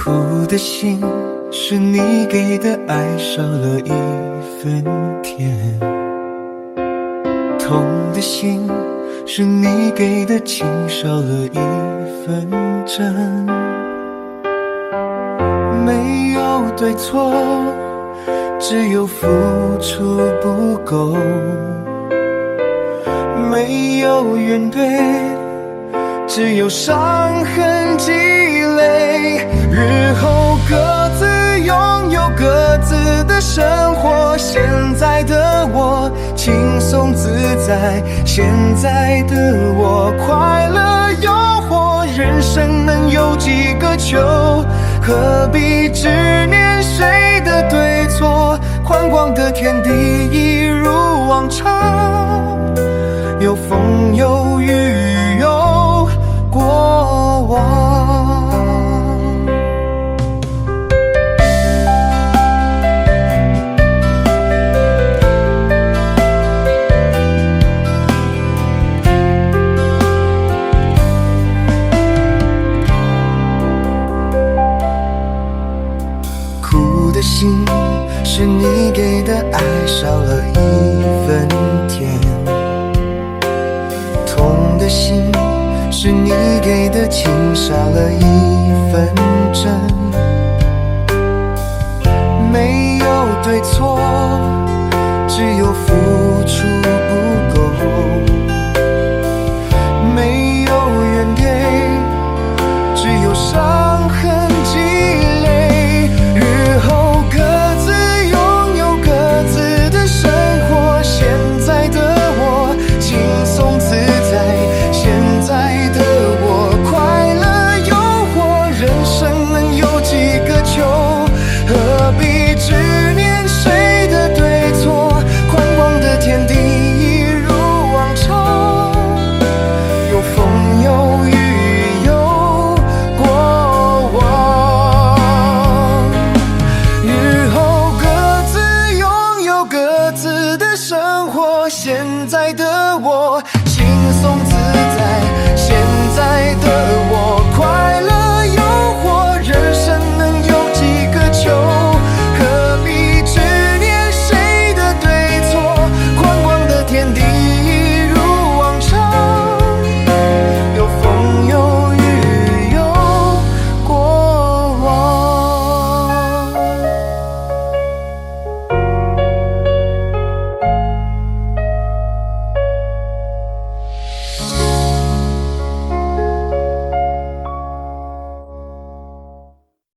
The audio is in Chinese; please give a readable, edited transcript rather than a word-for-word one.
苦的心是你给的爱少了一分甜，痛的心是你给的情少了一分真。没有对错，只有付出不够，没有怨怼，只有伤痕积累。日后各自拥有各自的生活，现在的我轻松自在，现在的我快乐诱惑。人生能有几个秋，何必执念谁的对错？宽广的天地一如往常，有风有雨有过往。苦的心是你给的爱少了一分甜，痛的心是你给的情少了一分真。没有对错，只有付出不够，没有怨怼，只有伤